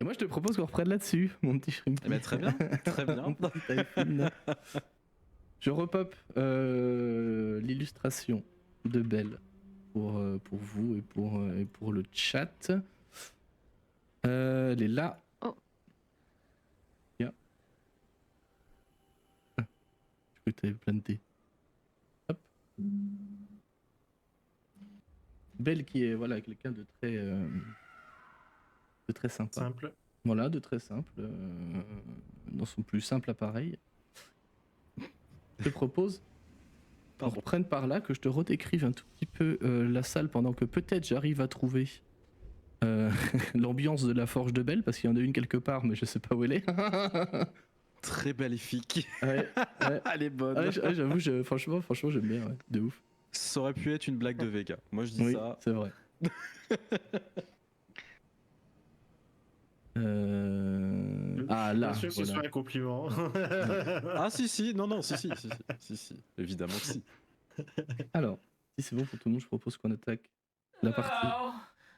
Et moi, je te propose qu'on reprenne là-dessus, mon petit Shrimpy. Eh ben, très bien, très bien. Mon petit Typhon. Je repop l'illustration de Belle pour vous et pour le chat. Elle est là. Oh. Bien. Ah, je crois que tu avais planté. Hop. Belle qui est voilà, quelqu'un de très sympa. Simple. Voilà, de très simple. Dans son plus simple appareil. Je te propose qu'on reprenne par là, que je te redécrive un tout petit peu la salle pendant que peut-être j'arrive à trouver l'ambiance de la forge de Belle, parce qu'il y en a une quelque part, mais je sais pas où elle est. Très maléfique. Ouais, ouais. Elle est bonne. Ouais, j'avoue, franchement, j'aime bien, ouais, de ouf. Ça aurait pu être une blague de Vega. Moi je dis Oui, ça. c'est vrai. Ah là, Bien sûr que ce voilà. soit un compliment. Ah si, non, si, évidemment que si. Alors, si c'est bon pour tout le monde, je propose qu'on attaque la partie.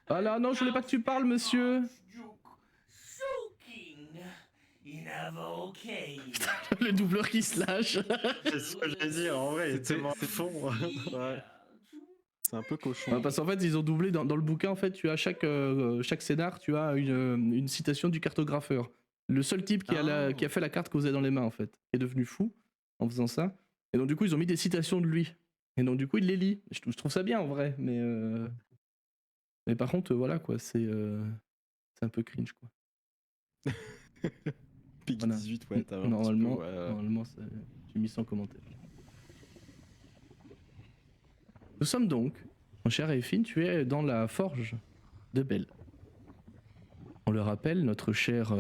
Ah là, non, je voulais pas que tu parles, monsieur. Le doubleur qui se lâche. C'est ce que j'allais dire, en vrai, il est C'était- tellement à fond. Ouais. C'est un peu cochon. Ouais, parce qu'en fait, ils ont doublé dans le bouquin. En fait, tu as chaque scénar, tu as une citation du cartographeur. Le seul type qui a fait la carte que vous avez dans les mains, en fait, qui est devenu fou en faisant ça. Et donc, du coup, ils ont mis des citations de lui. Et donc, du coup, il les lit. Je trouve ça bien en vrai, mais par contre, voilà quoi, c'est un peu cringe quoi. Pig Voilà. 18, ouais, t'as un Normalement, petit peu, ouais. normalement, j'ai mis sans commentaire. Nous sommes donc, mon cher Effin, tu es dans la forge de Belle. On le rappelle, notre cher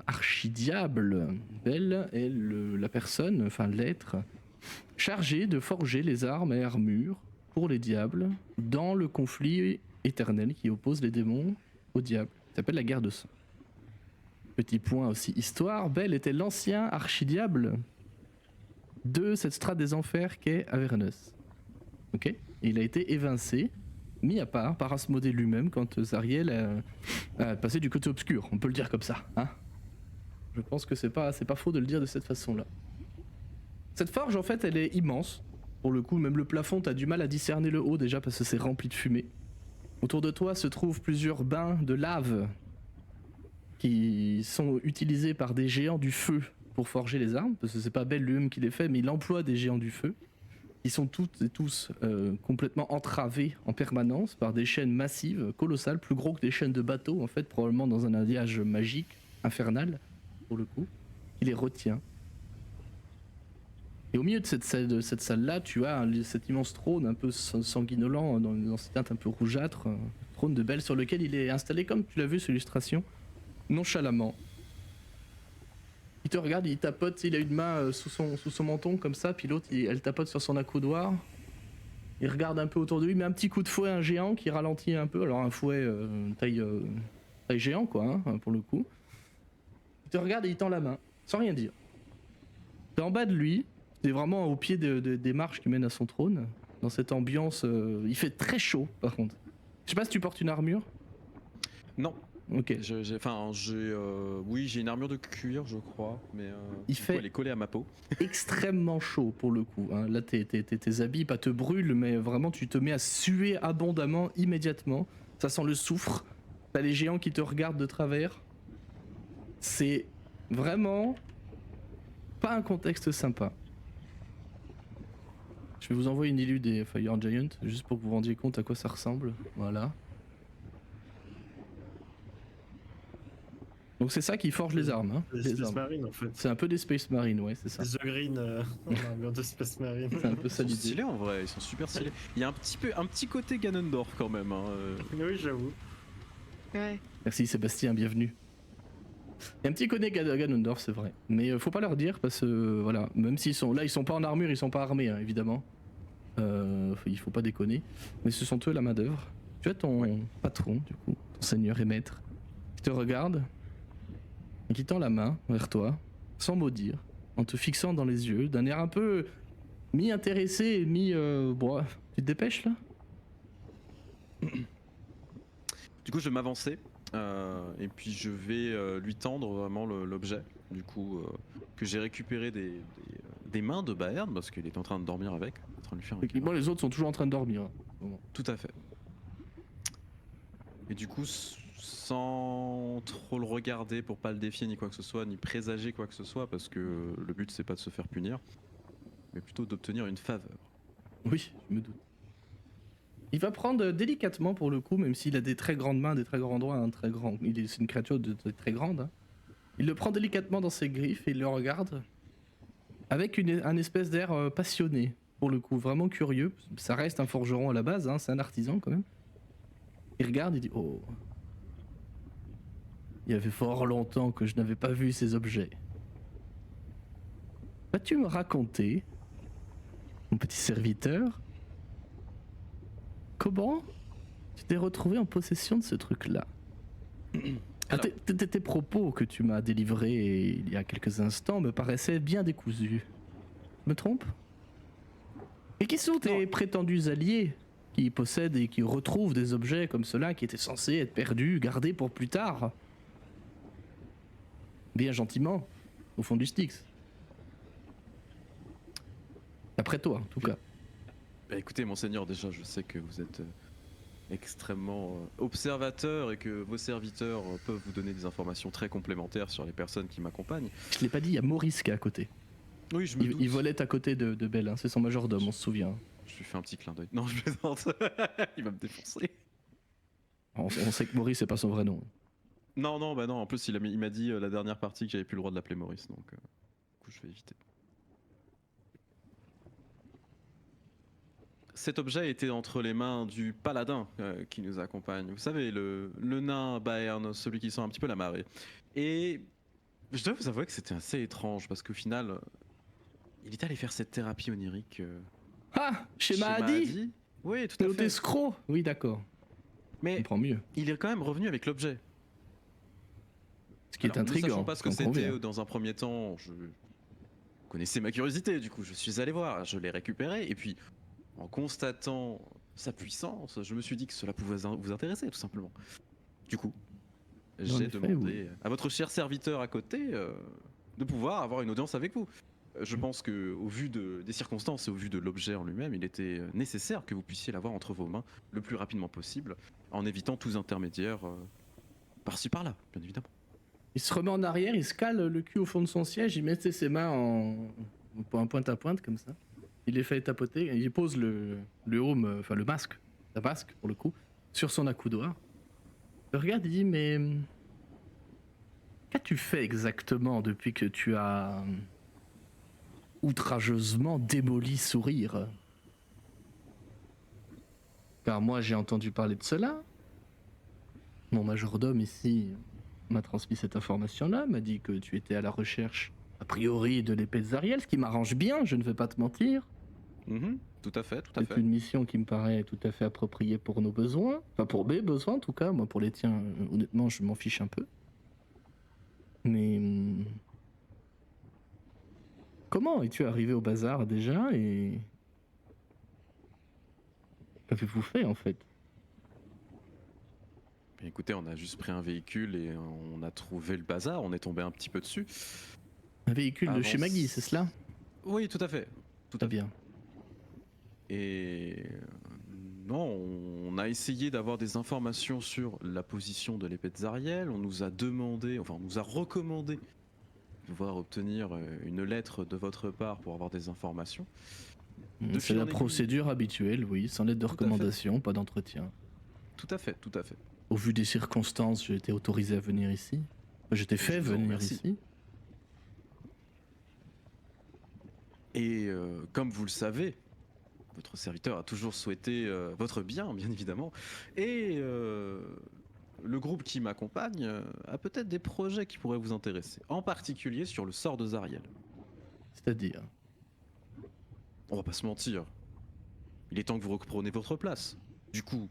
archidiable Belle est la personne, enfin l'être, chargé de forger les armes et armures pour les diables dans le conflit éternel qui oppose les démons aux diables. Ça s'appelle la guerre de sang. Petit point aussi histoire, Belle était l'ancien archidiable de cette strate des enfers qu'est Avernus. Ok ? Et il a été évincé, mis à part par Asmodée lui-même quand Zariel a passé du côté obscur, on peut le dire comme ça. Hein ? Je pense que c'est pas faux de le dire de cette façon-là. Cette forge, en fait, elle est immense. Pour le coup, même le plafond, t'as du mal à discerner le haut déjà parce que c'est rempli de fumée. Autour de toi se trouvent plusieurs bains de lave qui sont utilisés par des géants du feu pour forger les armes, parce que c'est pas Belle lui-même qui les fait, mais il emploie des géants du feu. Ils sont toutes et tous complètement entravés en permanence par des chaînes massives, colossales, plus gros que des chaînes de bateaux, en fait, probablement dans un alliage magique, infernal, pour le coup, qui les retient. Et au milieu de cette salle-là, tu as cet immense trône un peu sanguinolent, dans cette teinte un peu rougeâtre, un trône de Belle sur lequel il est installé, comme tu l'as vu sur l'illustration, nonchalamment. Il te regarde, il tapote, il a une main sous son menton comme ça, puis l'autre, elle tapote sur son accoudoir. Il regarde un peu autour de lui, met un petit coup de fouet à un géant qui ralentit un peu, alors un fouet taille géant quoi, hein, pour le coup. Il te regarde et il tend la main, sans rien dire. T'es en bas de lui, t'es vraiment au pied des marches qui mènent à son trône, dans cette ambiance, il fait très chaud par contre. Je sais pas si tu portes une armure. Non. Ok. Oui, j'ai une armure de cuir, je crois, mais Il du coup, fait- elle est collée à ma peau. Extrêmement chaud pour le coup. Hein. Là, tes habits pas te brûlent, mais vraiment tu te mets à suer abondamment immédiatement. Ça sent le soufre. T'as les géants qui te regardent de travers. C'est vraiment pas un contexte sympa. Je vais vous envoyer une illu des Fire Giant, juste pour que vous vous rendiez compte à quoi ça ressemble. Voilà. Donc c'est ça qui forge les armes. Hein. Les Les Space armes. Marine, en fait. C'est un peu des Space Marines, ouais, c'est ça. The Green, en armure de Space Marine. C'est un peu Ils ça sont l'idée. stylés en vrai, ils sont super stylés. Il y a un petit côté Ganondorf quand même. Hein. Oui, j'avoue. Ouais. Merci Sébastien, bienvenue. Il y a un petit côté Ganondorf, c'est vrai. Mais faut pas leur dire parce que voilà, même s'ils sont là, ils sont pas en armure, ils sont pas armés, hein, évidemment. Il faut pas déconner. Mais ce sont eux la main d'œuvre. Tu as ton patron, du coup, ton seigneur et maître, qui te regarde et qui tend la main vers toi, sans mot dire, en te fixant dans les yeux, d'un air un peu mi-intéressé et mi. Bon, tu te dépêches là? Du coup, je vais m'avancer Et puis je vais lui tendre vraiment l'objet, du coup, que j'ai récupéré des mains de Baern, parce qu'il est en train de dormir avec, en train de lui faire un câlin. Effectivement, les autres sont toujours en train de dormir. Bon. Tout à fait. Et du coup, sans trop le regarder pour pas le défier ni quoi que ce soit, ni présager quoi que ce soit, parce que le but c'est pas de se faire punir, mais plutôt d'obtenir une faveur. Oui, je me doute. Il va prendre délicatement pour le coup, même s'il a des très grandes mains, des très grands doigts, un très grand. C'est une créature de très grande. Hein. Il le prend délicatement dans ses griffes et il le regarde avec un espèce d'air passionné, pour le coup, vraiment curieux. Ça reste un forgeron à la base, hein, c'est un artisan quand même. Il regarde et dit oh. Il y avait fort longtemps que je n'avais pas vu ces objets. Vas-tu me raconter, mon petit serviteur, comment tu t'es retrouvé en possession de ce truc-là? Alors. Tes propos que tu m'as délivrés il y a quelques instants me paraissaient bien décousus. Je me trompe? Et qui sont tes prétendus alliés qui possèdent et qui retrouvent des objets comme cela qui étaient censés être perdus, gardés pour plus tard? Bien gentiment, au fond du Styx. Après toi, en tout cas. Bah écoutez, monseigneur, déjà je sais que vous êtes extrêmement observateur et que vos serviteurs peuvent vous donner des informations très complémentaires sur les personnes qui m'accompagnent. Je l'ai pas dit, il y a Maurice qui est à côté. Oui, je me doute. Il volait à côté de Belle, hein. C'est son majordome, on se souvient. Je lui fais un petit clin d'œil. Non, je plaisante. Il va me défoncer. On sait que Maurice c'est pas son vrai nom. Non, bah non, en plus il m'a dit la dernière partie que j'avais plus le droit de l'appeler Maurice, donc du coup je vais éviter. Cet objet était entre les mains du paladin qui nous accompagne. Vous savez, le nain Baern, celui qui sent un petit peu la marée. Et je dois vous avouer que c'était assez étrange parce qu'au final, il est allé faire cette thérapie onirique. Ah, chez Mahadi. Oui, tout à L'autre fait. escroc. Oui, d'accord. Mais On comprend mieux. il est quand même revenu avec l'objet. Ce qui est intriguant. Ne sachant pas ce que on convient. c'était dans un premier temps, je connaissais ma curiosité, du coup je suis allé voir, je l'ai récupéré, et puis en constatant sa puissance, je me suis dit que cela pouvait vous intéresser tout simplement. Du coup, j'ai demandé à votre cher serviteur à côté de pouvoir avoir une audience avec vous. Je pense que au vu des circonstances et au vu de l'objet en lui-même, il était nécessaire que vous puissiez l'avoir entre vos mains le plus rapidement possible, en évitant tous intermédiaires par-ci par-là, bien évidemment. Il se remet en arrière, il se cale le cul au fond de son siège, il met ses mains en pointe à pointe comme ça. Il les fait tapoter, il pose le home, enfin le masque, la masque pour le coup, sur son accoudoir. Il regarde, il dit mais qu'as-tu fait exactement depuis que tu as outrageusement démoli Sourire? Car moi j'ai entendu parler de cela. Mon majordome ici m'a transmis cette information-là, m'a dit que tu étais à la recherche, a priori, de l'épée de Zariel, ce qui m'arrange bien, je ne vais pas te mentir. Tout à fait, tout à fait. C'est une mission qui me paraît tout à fait appropriée pour nos besoins, enfin pour mes besoins en tout cas, moi pour les tiens, honnêtement, je m'en fiche un peu. Mais comment es-tu arrivé au bazar déjà et qu'avez-vous fait en fait? Écoutez, on a juste pris un véhicule et on a trouvé le bazar, on est tombé un petit peu dessus. Un véhicule de chez Maggie, c'est cela? Oui, tout à fait. Tout à bien. Et non, on a essayé d'avoir des informations sur la position de l'épée de Zariel, on nous a demandé, enfin on nous a recommandé de pouvoir obtenir une lettre de votre part pour avoir des informations. C'est la procédure habituelle, oui, sans lettre de recommandation, pas d'entretien. Tout à fait, tout à fait. Au vu des circonstances, j'ai été autorisé à venir ici. Je t'ai fait venir ici. Et comme vous le savez, votre serviteur a toujours souhaité votre bien, bien évidemment. Et le groupe qui m'accompagne a peut-être des projets qui pourraient vous intéresser. En particulier sur le sort de Zariel. C'est-à-dire? On va pas se mentir. Il est temps que vous repreniez votre place. Du coup,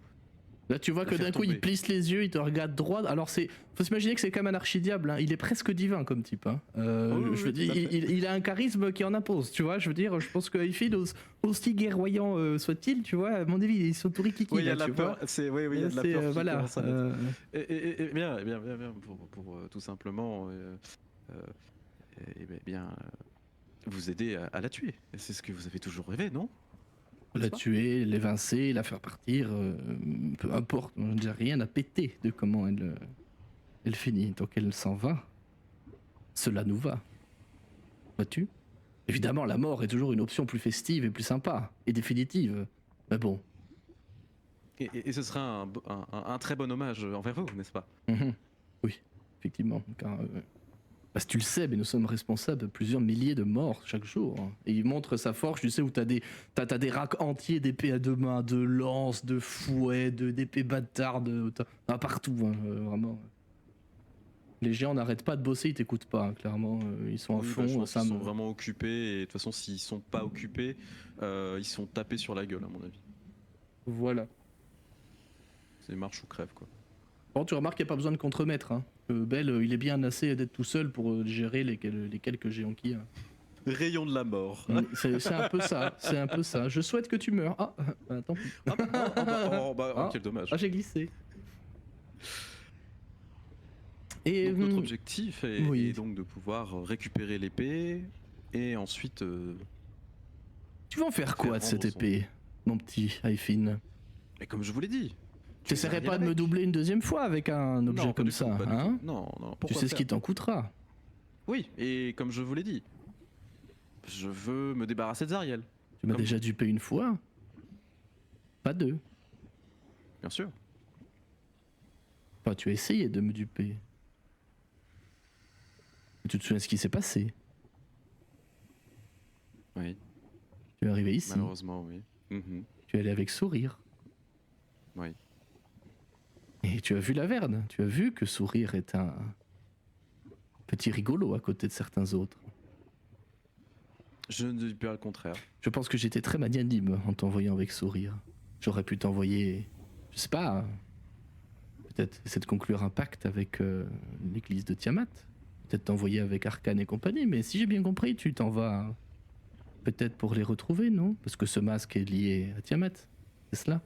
Là, tu vois La que faire d'un coup, il tomber. plisse les yeux, il te regarde droit. Alors, faut s'imaginer que c'est comme un archidiable. Hein. Il est presque divin comme type. Hein. Oui, Je veux oui, dire, tout à fait. il a un charisme qui en impose. Tu vois, je veux dire, je pense que Eiffel, aussi guerroyant soit-il, tu vois, à mon avis, ils sont tout rikiki Oui, il y là, a de la tu vois. peur. Oui, il y a de la C'est, peur qui voilà. commence à naître. Et bien, pour tout simplement, euh, bien, vous aider à la tuer. Et c'est ce que vous avez toujours rêvé, non? La N'est-ce pas? tuer, l'évincer, la faire partir, peu importe. Je veux dire, rien à péter de comment elle finit. Tant qu'elle s'en va, cela nous va. Vois-tu? Évidemment, la mort est toujours une option plus festive et plus sympa, et définitive. Mais bon. Et ce serait un très bon hommage envers vous, n'est-ce pas? Mhm. Oui, effectivement. Car, parce que tu le sais, mais nous sommes responsables de plusieurs milliers de morts chaque jour. Hein. Et il montre sa forge, tu sais, où t'as des racks entiers d'épées à deux mains, de lances, de fouets, d'épées bâtardes, partout, hein, vraiment. Les géants n'arrêtent pas de bosser, ils t'écoutent pas, hein, clairement. Ils sont à Oui, fond, je pense ça qu'ils me... sont vraiment occupés. Et de toute façon, s'ils sont pas occupés, ils sont tapés sur la gueule, à mon avis. Voilà. C'est marche ou crève, quoi. Bon, tu remarques qu'il n'y a pas besoin de contremaître. Hein. Bell, il est bien assez d'être tout seul pour gérer les quelques géants qu'il y a. Rayon de la mort. C'est un peu ça, c'est un peu ça. Je souhaite que tu meurs. Ah, tant pis. Quel dommage. Ah, j'ai glissé. Et Donc notre objectif est, oui. est donc de pouvoir récupérer l'épée et ensuite Tu vas en faire quoi de cette rendre son- épée, mon petit Aifin? Et comme je vous l'ai dit, Tu essaierais pas de me doubler une deuxième fois avec un objet Non, pas comme du tout, ça, pas du hein? tout. Non, Tu pourquoi sais ce qui faire? t'en coûtera. Oui, et comme je vous l'ai dit, je veux me débarrasser de Zariel, Tu m'as Comme déjà vous. dupé une fois, pas deux. bien sûr. Enfin, tu as essayé de me duper. Tu te souviens de ce qui s'est passé? Oui, Tu es arrivé ici, malheureusement, oui. Mhm. tu es allé avec sourire. Oui. Et tu as vu la Verne, tu as vu que sourire est un petit rigolo à côté de certains autres. Je ne dis pas le contraire. Je pense que j'étais très magnanime en t'envoyant avec sourire. J'aurais pu t'envoyer, je sais pas, peut-être essayer de conclure un pacte avec l'église de Tiamat. Peut-être t'envoyer avec Arcane et compagnie, mais si j'ai bien compris, tu t'en vas peut-être pour les retrouver, non? Parce que ce masque est lié à Tiamat, c'est cela?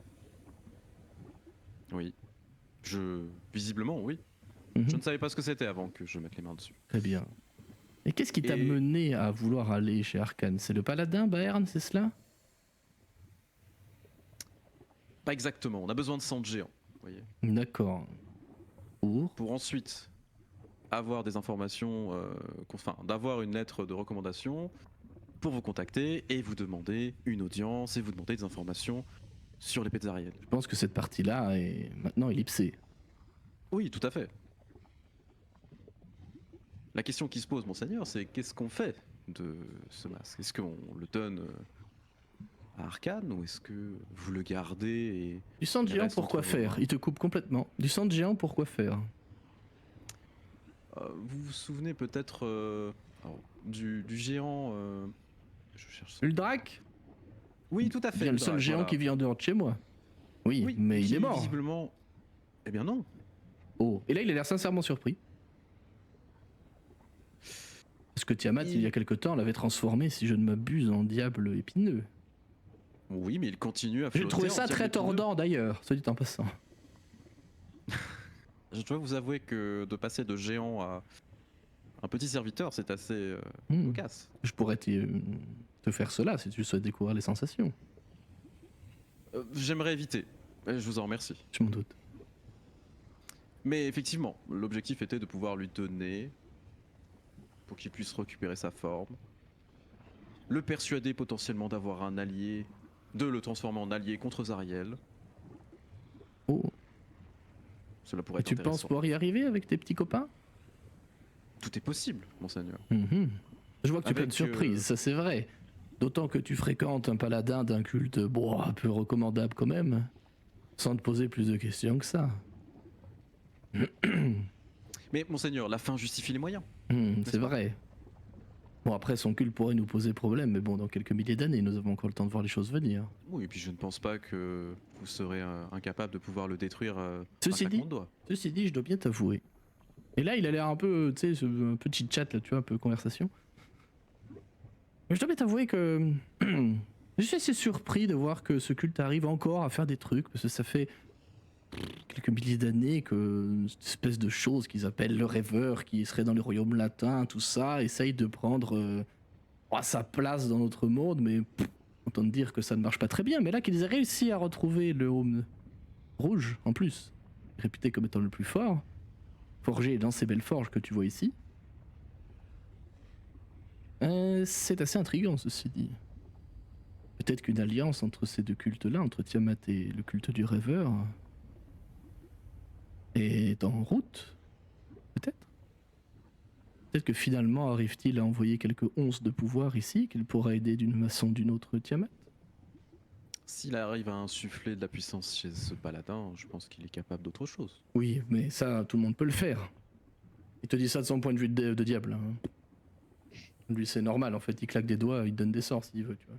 Oui. Visiblement, oui. Mhm. Je ne savais pas ce que c'était avant que je mette les mains dessus. Très bien. Et qu'est-ce qui t'a Et- mené à vouloir aller chez Arcane? C'est le paladin Baern, c'est cela? Pas exactement, on a besoin de sang de géant, vous voyez. D'accord. Pour ensuite avoir des informations, d'avoir une lettre de recommandation pour vous contacter et vous demander une audience et vous demander des informations sur l'épée de Zariel. Je pense que cette partie-là est maintenant ellipsée. Oui, tout à fait. La question qui se pose, monseigneur, c'est qu'est-ce qu'on fait de ce masque? Est-ce qu'on le donne à Arcane ou est-ce que vous le gardez et Du sang de il géant, reste pour quoi entre vos faire? mains? Il te coupe complètement. Du sang de géant, pour quoi faire? Vous vous souvenez peut-être du géant je cherche son- Uldrac? Oui, tout à fait. Bien le seul Uldrac, géant voilà. qui vit en dehors de chez moi. Oui, Oui, mais il qui est mort. Visiblement. Eh bien non. Oh. Et là, il a l'air sincèrement surpris. Parce que Tiamat, il y a quelque temps, l'avait transformé, si je ne m'abuse, en diable épineux. Oui, mais il continue à J'ai flotter. trouvé en ça diable très épineux. tordant d'ailleurs, soit dit en passant. Je dois vous avouer que de passer de géant à un petit serviteur, c'est assez Hmm. cocasse. Je pourrais te faire cela si tu souhaites découvrir les sensations. J'aimerais éviter. Je vous en remercie. Je m'en doute. Mais effectivement, l'objectif était de pouvoir lui donner pour qu'il puisse récupérer sa forme, le persuader potentiellement d'avoir un allié, de le transformer en allié contre Zariel. Oh. Cela pourrait Et être tu penses intéressant. pouvoir y arriver avec tes petits copains? Tout est possible, monseigneur. Mhm. Je vois que tu Avec, plein de surprises, ça c'est vrai. D'autant que tu fréquentes un paladin d'un culte un peu recommandable quand même, sans te poser plus de questions que ça. Mais monseigneur, la fin justifie les moyens. C'est N'est-ce pas? vrai. Bon, après, son culte pourrait nous poser problème, mais bon, dans quelques milliers d'années, nous avons encore le temps de voir les choses venir. Oui, et puis je ne pense pas que vous serez incapable de pouvoir le détruire d'un Ceci dit, claquement de doigts. Ceci dit, je dois bien t'avouer. Et là, il a l'air un peu, tu sais, un petit chat, là, tu vois, un peu conversation. Mais je dois bien t'avouer que je suis assez surpris de voir que ce culte arrive encore à faire des trucs, parce que ça fait quelques milliers d'années que cette espèce de chose qu'ils appellent le rêveur, qui serait dans les royaumes latins, tout ça, essaye de prendre sa place dans notre monde, mais entendre dire que ça ne marche pas très bien. Mais là, qu'ils aient réussi à retrouver le home rouge, en plus, réputé comme étant le plus fort, forgé dans ces belles forges que tu vois ici, c'est assez intriguant, ceci dit. Peut-être qu'une alliance entre ces deux cultes-là, entre Tiamat et le culte du rêveur, est en route. Peut-être. Peut-être que finalement arrive-t-il à envoyer quelques onces de pouvoir ici, qu'il pourra aider d'une façon ou d'une autre Tiamat. S'il arrive à insuffler de la puissance chez ce paladin, je pense qu'il est capable d'autre chose. Oui, mais ça, tout le monde peut le faire. Il te dit ça de son point de vue de diable. Hein. Lui, c'est normal, en fait. Il claque des doigts, il donne des sorts s'il veut, tu vois.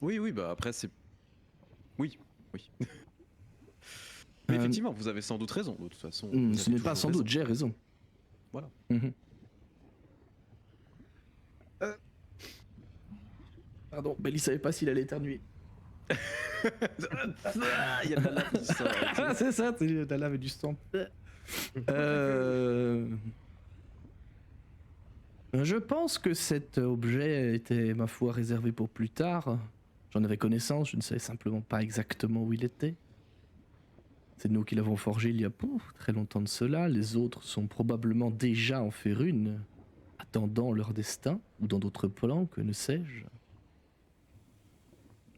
Oui, bah après c'est... Oui. Mais effectivement, vous avez sans doute raison, de toute façon. Ce n'est pas sans doute, j'ai raison. Voilà. Pardon, mais il savait pas s'il allait éternuer. Il y a de la lave qui sort. Ah, c'est ça, c'est de la lave et du sang. Je pense que cet objet était, ma foi, réservé pour plus tard. J'en avais connaissance, je ne savais simplement pas exactement où il était. C'est nous qui l'avons forgé il y a très longtemps de cela. Les autres sont probablement déjà en Férune, attendant leur destin, ou dans d'autres plans, que ne sais-je. En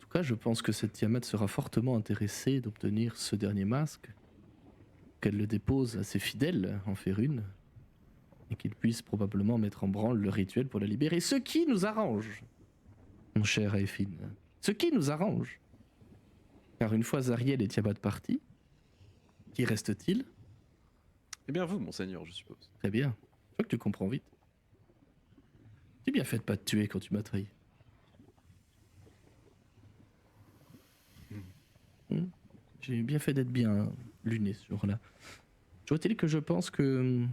tout cas, je pense que cette Tiamat sera fortement intéressée d'obtenir ce dernier masque, qu'elle le dépose à ses fidèles en Férune, et qu'ils puissent probablement mettre en branle le rituel pour la libérer. Ce qui nous arrange, mon cher Aefin. Ce qui nous arrange. Car une fois Zariel et Tiamat partis, qui reste-t-il? Eh bien vous, monseigneur, je suppose. Très bien. Je crois que tu comprends vite. J'ai bien fait de pas te tuer quand tu m'as trahi. J'ai bien fait d'être bien luné ce jour-là. Je vois-t-il que je pense que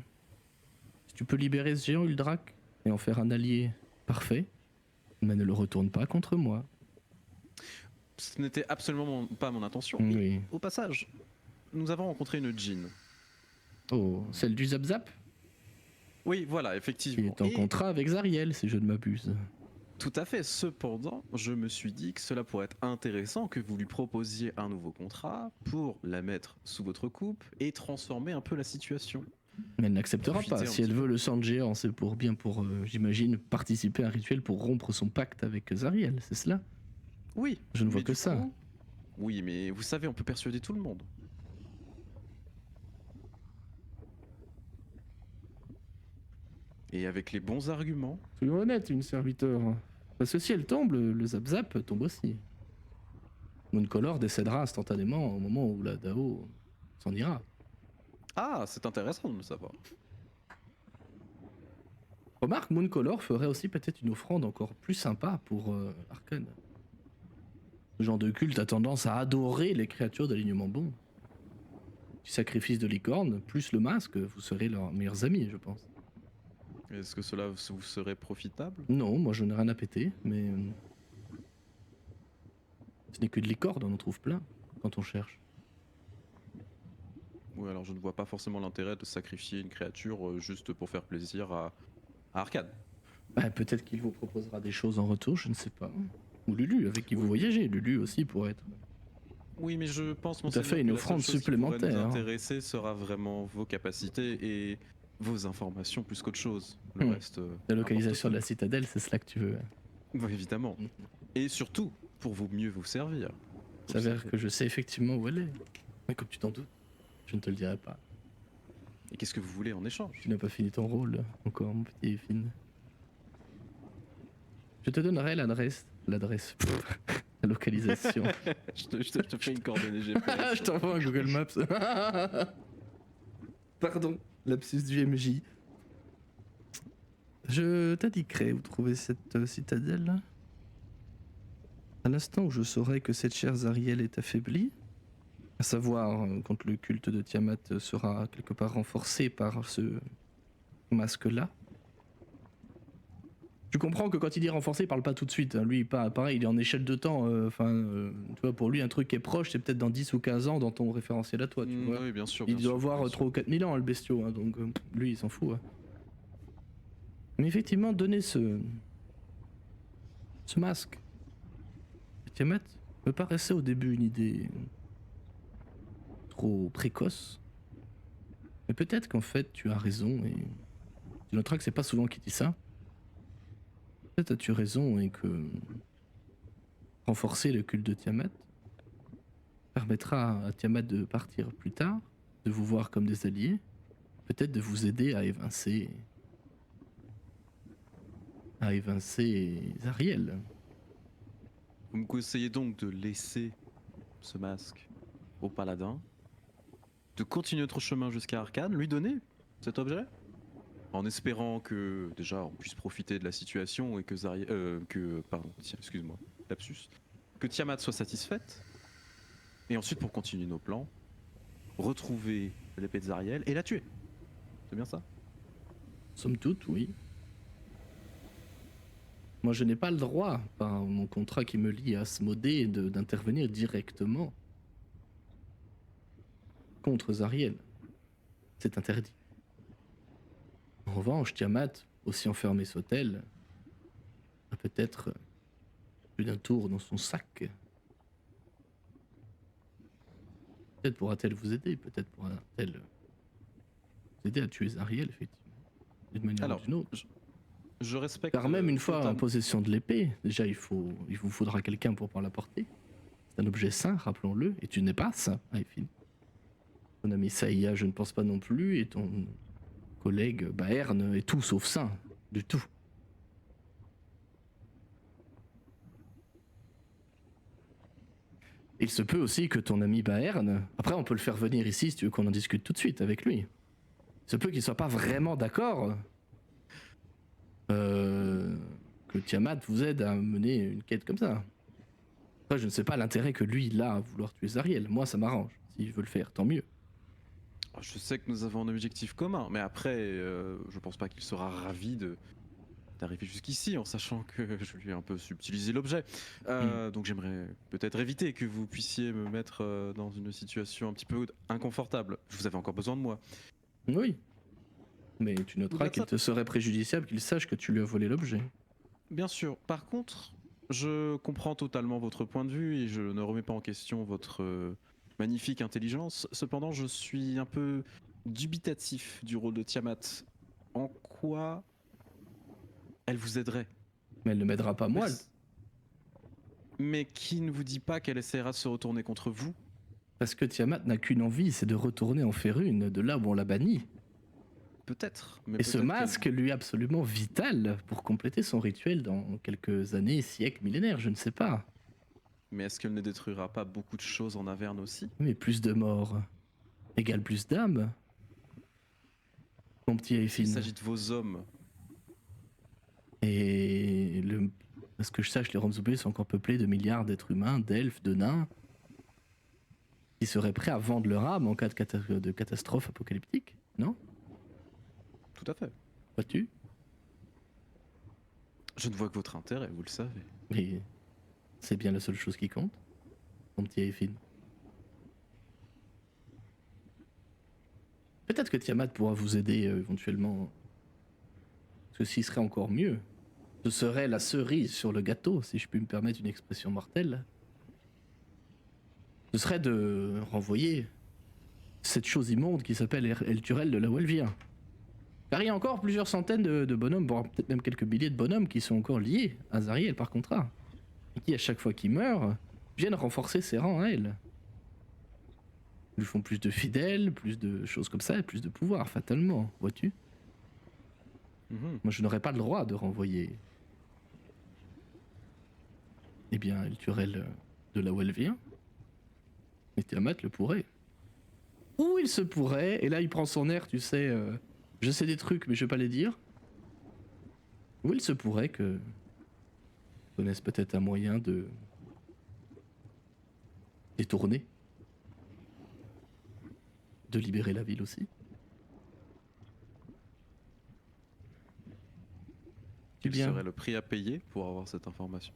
si tu peux libérer ce géant Uldrak et en faire un allié parfait, mais ne le retourne pas contre moi. Ce n'était absolument pas mon intention. Oui. Au passage, nous avons rencontré une djinn. Oh, celle du Zap Zap? Oui, voilà, Qui effectivement. est en contrat avec Zariel, si je ne m'abuse. Tout à fait. Cependant, je me suis dit que cela pourrait être intéressant que vous lui proposiez un nouveau contrat pour la mettre sous votre coupe et transformer un peu la situation. Mais elle n'acceptera Profitez pas. un Si petit elle veut le sang de géant, c'est pour j'imagine, participer à un rituel pour rompre son pacte avec Zariel, c'est cela? Oui. Je ne vois mais que du ça. coup- Oui, mais vous savez, on peut persuader tout le monde. Et avec les bons arguments. Soyons honnêtes, une serviteur. Parce que si elle tombe, le Zap Zap tombe aussi. Mooncolor décédera instantanément au moment où la Dao s'en ira. Ah, c'est intéressant de le savoir. Remarque, Mooncolor ferait aussi peut-être une offrande encore plus sympa pour Arcane. Ce genre de culte a tendance à adorer les créatures d'alignement bon. Du sacrifice de licorne, plus le masque, vous serez leurs meilleurs amis, je pense. Est-ce que cela vous serait profitable? Non, moi je n'ai rien à péter, mais ce n'est que de licorne, on en trouve plein quand on cherche. Oui, alors je ne vois pas forcément l'intérêt de sacrifier une créature juste pour faire plaisir à Arcane. Bah, peut-être qu'il vous proposera des choses en retour, je ne sais pas. Ou Lulu, avec qui vous voyagez. Lulu aussi pourrait être. Oui, mais je pense Tout à fait, une offrande supplémentaire. Ce qui pourrait nous intéresser sera vraiment vos capacités et vos informations plus qu'autre chose. Le reste. La localisation de la citadelle, c'est cela que tu veux. Oui, évidemment. Et surtout, pour mieux vous servir. Il s'avère que je sais effectivement où elle est. Mais comme tu t'en doutes, je ne te le dirai pas. Et qu'est-ce que vous voulez en échange? Tu n'as pas fini ton rôle, encore, mon petit Finn. Je te donnerai l'adresse. La localisation. je te fais une coordonnée GPS. Je t'envoie un Google Maps. Pardon, lapsus du MJ. Je t'indiquerai où trouver cette citadelle. À l'instant où je saurai que cette chère Zariel est affaiblie, à savoir quand le culte de Tiamat sera quelque part renforcé par ce masque-là. Tu comprends que quand il dit renforcé, il parle pas tout de suite. Hein. Lui, pas pareil, il est en échelle de temps. Tu vois, pour lui, un truc qui est proche, c'est peut-être dans 10 ou 15 ans dans ton référentiel à toi, tu vois. Oui, bien sûr. Il bien doit sûr, avoir bien 3 ou 4 000 ans, le bestiau, hein, donc lui, il s'en fout. Hein. Mais effectivement, donner ce masque à Tiamat me paraissait au début une idée trop précoce. Mais peut-être qu'en fait, tu as raison, et tu noteras que c'est pas souvent qu'il dit ça. Peut-être as-tu raison, et que renforcer le culte de Tiamat permettra à Tiamat de partir plus tard, de vous voir comme des alliés, peut-être de vous aider à évincer Zariel. Vous me conseillez donc de laisser ce masque au paladin, de continuer notre chemin jusqu'à Arcane, lui donner cet objet, en espérant que déjà on puisse profiter de la situation et que excuse-moi, lapsus, que Tiamat soit satisfaite, et ensuite pour continuer nos plans, retrouver l'épée de Zariel et la tuer. C'est bien ça? Somme toute, oui. Moi, je n'ai pas le droit, par mon contrat qui me lie à Asmodée, d'intervenir directement contre Zariel. C'est interdit. En revanche, Tiamat, aussi enfermé soit-elle, a peut-être plus d'un tour dans son sac. Peut-être pourra-t-elle vous aider, peut-être pourra-t-elle vous aider à tuer Zariel, effectivement, d'une manière ou d'une autre. Je respecte. Car même une fois en possession de l'épée, déjà il vous faudra quelqu'un pour pouvoir la porter. C'est un objet sain, rappelons-le, et tu n'es pas sain, Aifin. Ton ami Saïa, je ne pense pas non plus, et ton collègue Baern est tout sauf sain, du tout. Il se peut aussi que ton ami Baern, après on peut le faire venir ici si tu veux qu'on en discute tout de suite avec lui. Il se peut qu'il soit pas vraiment d'accord que Tiamat vous aide à mener une quête comme ça. Après, je ne sais pas l'intérêt que lui il a à vouloir tuer Zariel. Moi, ça m'arrange. S'il veut le faire, tant mieux. Je sais que nous avons un objectif commun, mais après, je pense pas qu'il sera ravi d'arriver jusqu'ici en sachant que je lui ai un peu subtilisé l'objet. Donc j'aimerais peut-être éviter que vous puissiez me mettre dans une situation un petit peu inconfortable. Vous avez encore besoin de moi. Oui. Mais tu noteras qu'il te serait préjudiciable qu'il sache que tu lui as volé l'objet. Bien sûr. Par contre, je comprends totalement votre point de vue et je ne remets pas en question votre magnifique intelligence. Cependant, je suis un peu dubitatif du rôle de Tiamat. En quoi elle vous aiderait? Mais elle ne m'aidera pas moi. Mais qui ne vous dit pas qu'elle essaiera de se retourner contre vous? Parce que Tiamat n'a qu'une envie, c'est de retourner en Férune, de là où on l'a banni. Peut-être. Et ce masque lui est absolument vital pour compléter son rituel dans quelques années, siècles, millénaires, je ne sais pas. Mais est-ce qu'elle ne détruira pas beaucoup de choses en Averne aussi? Mais plus de morts égale plus d'âmes. Mon petit Aifin. Il s'agit de vos hommes. Et à ce que je sache, les Romzubé sont encore peuplés de milliards d'êtres humains, d'elfes, de nains, qui seraient prêts à vendre leur âme en cas de catastrophe apocalyptique, non? Tout à fait. Vois-tu? Je ne vois que votre intérêt, vous le savez. Mais c'est bien la seule chose qui compte, mon petit Aifin. Peut-être que Tiamat pourra vous aider éventuellement. Ceci serait encore mieux. Ce serait la cerise sur le gâteau, si je puis me permettre une expression mortelle. Ce serait de renvoyer cette chose immonde qui s'appelle El Turel de là où elle vient. Car il y a encore plusieurs centaines de bonhommes, voire peut-être même quelques milliers de bonhommes qui sont encore liés à Zariel par contrat. Et qui, à chaque fois qu'ils meurent, viennent renforcer ses rangs à elle. Ils lui font plus de fidèles, plus de choses comme ça, et plus de pouvoir, fatalement, vois-tu? Moi, je n'aurais pas le droit de renvoyer. Eh bien, El Turel de là où elle vient. Mais Tiamat le pourrait. Ou il se pourrait, et là il prend son air, tu sais, je sais des trucs, mais je vais pas les dire. Ou il se pourrait que connaissent peut-être un moyen de détourner, de libérer la ville aussi. Tu Quel bien serait le prix à payer pour avoir cette information?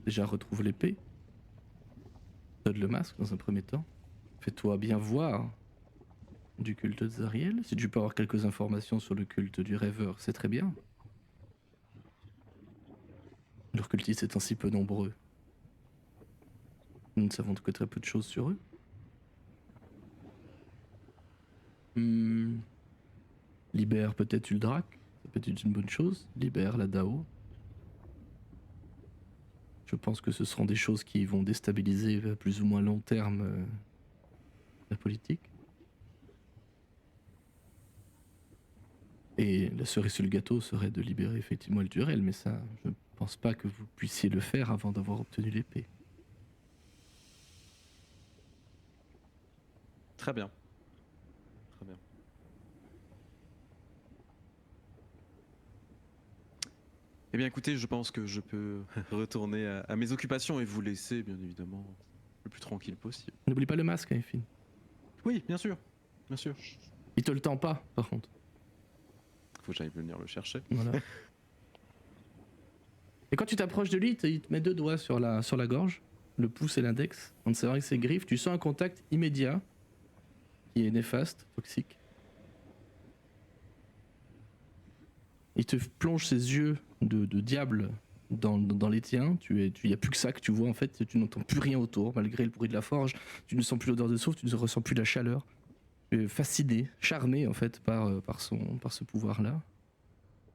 déjà retrouve l'épée. Donne le masque dans un premier temps. Fais-toi bien voir du culte de Zariel. Si tu peux avoir quelques informations sur le culte du rêveur, c'est très bien. Leurs cultistes étant si peu nombreux, nous ne savons que très peu de choses sur eux. Libère peut-être Uldrak, ça peut être une bonne chose. Libère la Dao. Je pense que ce seront des choses qui vont déstabiliser à plus ou moins long terme la politique. Et la cerise sur le gâteau serait de libérer effectivement Eldurel, mais ça, je ne pense pas que vous puissiez le faire avant d'avoir obtenu l'épée. Très bien. Très bien. Eh bien écoutez, je pense que je peux retourner à mes occupations et vous laisser bien évidemment le plus tranquille possible. N'oublie pas le masque, hein, Finn. Oui, bien sûr. Bien sûr. Il te le tend pas, par contre. Faut que j'aille venir le chercher. Voilà. Et quand tu t'approches de lui, il te met 2 doigts sur la gorge, le pouce et l'index, en serrant avec ses griffes. Tu sens un contact immédiat qui est néfaste, toxique. Il te plonge ses yeux de diable dans les tiens. Il n'y a plus que ça que tu vois en fait. Tu n'entends plus rien autour, malgré le bruit de la forge. Tu ne sens plus l'odeur de soufre, tu ne ressens plus la chaleur. Tu es fasciné, charmé en fait par ce pouvoir-là.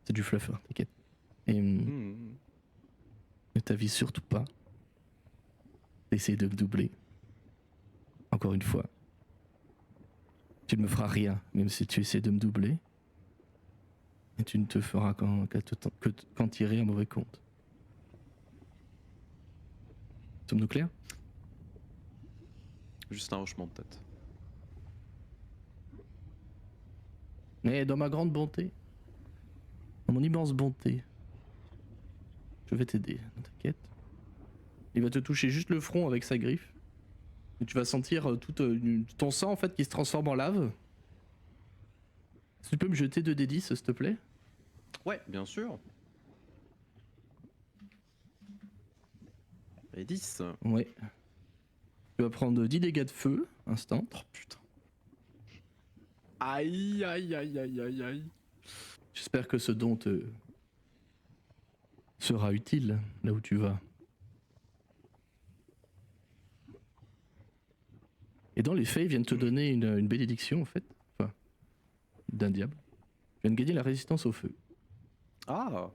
C'est du fluffer, t'inquiète. Et ne t'avise surtout pas d'essayer de me doubler. Encore une fois. Tu ne me feras rien, même si tu essaies de me doubler. Et tu ne te feras qu'en tirer un mauvais compte. Sommes-nous clairs? Juste un hochement de tête. Mais dans ma grande bonté, dans mon immense bonté, je vais t'aider, ne t'inquiète. Il va te toucher juste le front avec sa griffe. Et tu vas sentir tout ton sang en fait qui se transforme en lave. Si tu peux me jeter 2d10 s'il te plaît? Ouais, bien sûr. Et 10. Ouais. Tu vas prendre 10 dégâts de feu, instant. Oh putain. Aïe, aïe, aïe, aïe, aïe, aïe. J'espère que ce don te sera utile là où tu vas. Et dans les faits, ils viennent te donner une bénédiction en fait. Enfin, d'un diable. Tu viens de gagner la résistance au feu. Ah.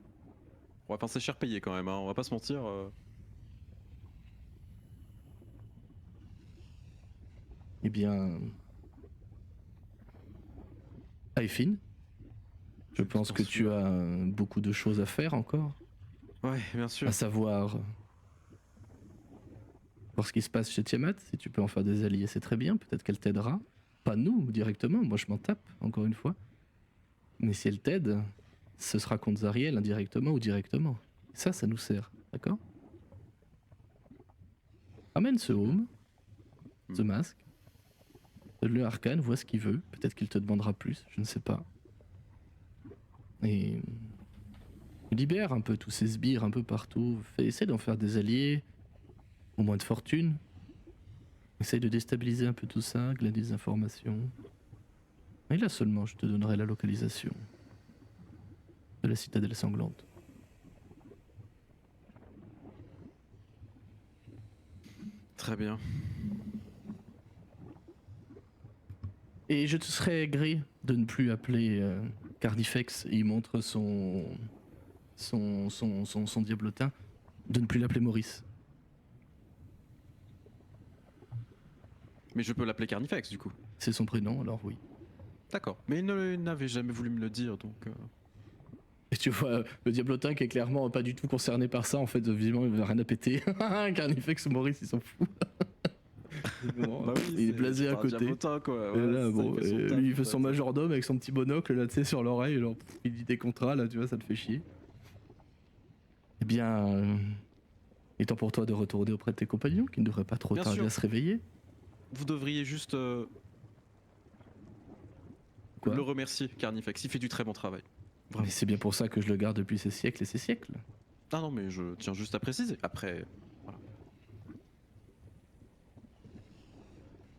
On va penser cher payé quand même, hein. On va pas se mentir. Eh bien... Aifin, je pense que tu as beaucoup de choses à faire encore. Ouais, bien sûr. À savoir... voir ce qui se passe chez Tiamat. Si tu peux en faire des alliés, c'est très bien. Peut-être qu'elle t'aidera. Pas nous, directement. Moi, je m'en tape, encore une fois. Mais si elle t'aide, ce sera contre Zariel, indirectement ou directement. Et ça nous sert. D'accord? Amène ce home, ce masque. Donne-le à Arcane, vois ce qu'il veut. Peut-être qu'il te demandera plus, je ne sais pas. Et libère un peu tous ces sbires un peu partout. Essaie d'en faire des alliés, au moins de fortune. Essaye de déstabiliser un peu tout ça, glaner des informations. Et là seulement, je te donnerai la localisation de la citadelle sanglante. Très bien. Et je te serais gré de ne plus appeler Carnifex, et il montre son diablotin, de ne plus l'appeler Maurice. Mais je peux l'appeler Carnifex du coup. C'est son prénom, alors oui. D'accord. Mais il n'avait jamais voulu me le dire donc. Et tu vois le diablotin qui est clairement pas du tout concerné par ça, en fait, visiblement il veut rien à péter. Carnifex ou Maurice, ils s'en foutent. Bah oui, il est c'est blasé à un côté. diabotin, quoi. Et Voilà, là, c'est ça, bon, il fait son taf, lui il fait quoi, son c'est- majordome avec son petit monocle là, tu sais, sur l'oreille, genre, il dit des contrats là, tu vois, ça te fait chier. Eh bien, il est temps pour toi de retourner auprès de tes compagnons qui ne devraient pas trop Bien tarder sûr. à se réveiller. Vous devriez juste Quoi? le remercier, Carnifex. Il fait du très bon travail. Mais Vraiment. c'est bien pour ça que je le garde depuis ces siècles et ces siècles. Ah non, mais je tiens juste à préciser. Après,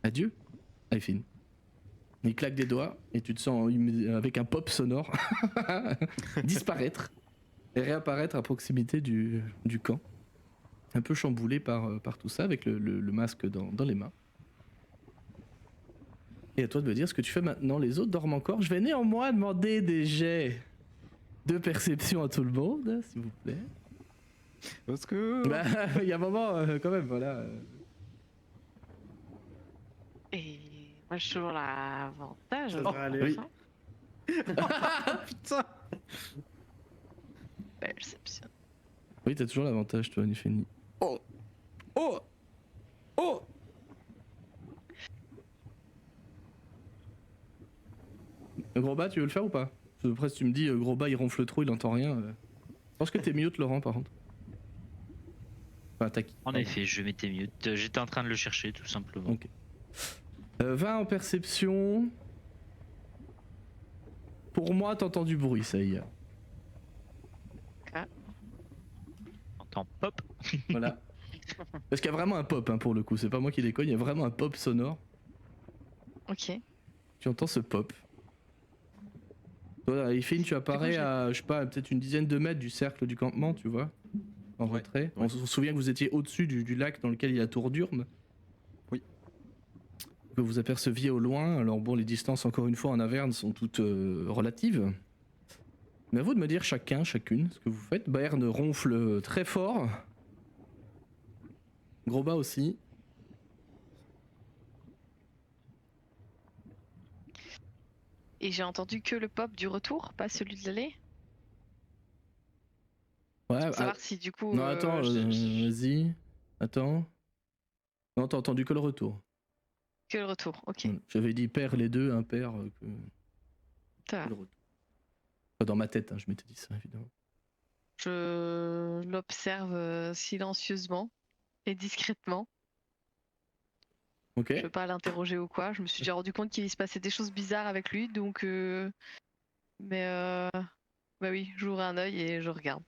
Adieu, Aifin. Il claque des doigts et tu te sens avec un pop sonore disparaître et réapparaître à proximité du camp. Un peu chamboulé par tout ça avec le masque dans les mains. Et à toi de me dire ce que tu fais maintenant. Les autres dorment encore. Je vais néanmoins demander des jets de perception à tout le monde, s'il vous plaît. parce que Bah, il y a un moment, quand même, voilà. Et moi, je suis toujours l'avantage. Ça devrait aller. oui. putain. Perception. Oui, t'as toujours l'avantage, toi, Nifeni. Oh, oh, oh. Gros bas, tu veux le faire ou pas? Après, si tu me dis gros bas, il ronfle trop, il entend rien. Je pense que t'es mute, Laurent, par contre. Enfin, tac. En effet, je m'étais mute. J'étais en train de le chercher, tout simplement. Ok. 20 en perception. Pour moi, t'entends du bruit, ça y est. On entend pop. Voilà. Parce qu'il y a vraiment un pop, hein, pour le coup. C'est pas moi qui déconne, il y a vraiment un pop sonore. Ok. Tu entends ce pop. Toi, Ifine, tu apparais à, je sais pas, peut-être une dizaine de mètres du cercle du campement, tu vois, en Ouais, retrait. ouais. On se souvient que vous étiez au-dessus du lac dans lequel il y a Tour d'Urme. Oui. Que vous aperceviez au loin. Alors bon, les distances, encore une fois, en Averne sont toutes relatives. Mais à vous de me dire chacune, ce que vous faites. Baerne ronfle très fort. Gros bas aussi. Et j'ai entendu que le pop du retour, pas celui de l'aller. Ouais, Pour savoir si du coup. non, attends, vas-y. Attends. Non, t'as entendu que le retour. Que le retour, ok. J'avais dit pair les deux, impair que Ça va. le retour. Pas dans ma tête, hein, je m'étais dit ça, évidemment. Je l'observe silencieusement et discrètement. Ok. Je veux pas l'interroger ou quoi. Je me suis déjà rendu compte qu'il se passait des choses bizarres avec lui, donc. Bah oui, j'ouvre un œil et je regarde.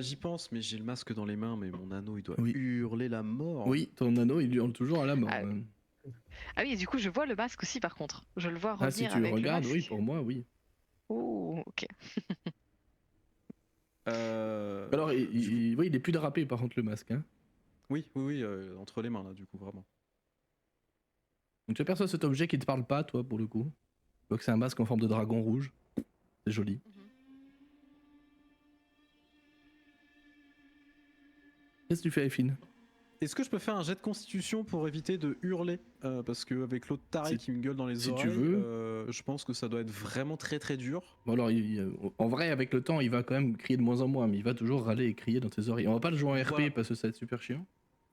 J'y pense, mais j'ai le masque dans les mains, mais mon anneau il doit Oui. hurler la mort. Oui, ton anneau, il hurle toujours à la mort. Ah, hein. Ah oui, et du coup, je vois le masque aussi, par contre. Je le vois Ah, si revenir tu avec regardes, le oui, masque. pour moi, oui. Oh, ok. Alors, oui, il est plus dérapé, par contre, le masque. Hein. Oui, entre les mains là, du coup, vraiment. Donc, tu aperçois cet objet qui te parle pas, toi, pour le coup. Tu vois que c'est un masque en forme de dragon rouge. C'est joli. Qu'est-ce que tu fais, Effine? Est-ce que je peux faire un jet de constitution pour éviter de hurler parce que avec l'autre taré Si- qui me gueule dans les si tu oreilles, veux. je pense que ça doit être vraiment très dur. Bon, alors, en vrai, avec le temps, il va quand même crier de moins en moins, mais il va toujours râler et crier dans tes oreilles. On va pas le jouer en RP Voilà. parce que ça va être super chiant.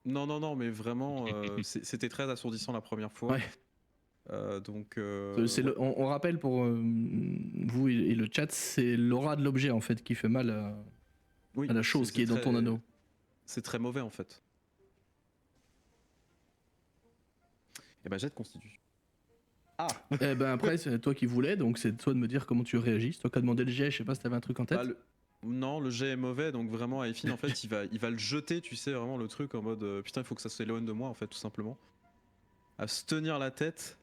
Non, mais vraiment, c'était très assourdissant la première fois. Ouais. Donc, On rappelle pour vous et le chat, c'est l'aura de l'objet en fait qui fait mal oui, à la chose c'est qui est dans très- ton anneau. C'est très mauvais en fait. Et bah jet de constitution. Ah Eh ben après, c'est toi qui voulais, donc c'est toi de me dire comment tu réagis. C'est toi qui as demandé le jet, je sais pas si t'avais un truc en tête. Bah, Non, le jet est mauvais, donc vraiment, Aifin, en fait, il va le jeter, tu sais, vraiment le truc en mode putain, il faut que ça s'éloigne de moi, en fait, tout simplement. À se tenir la tête,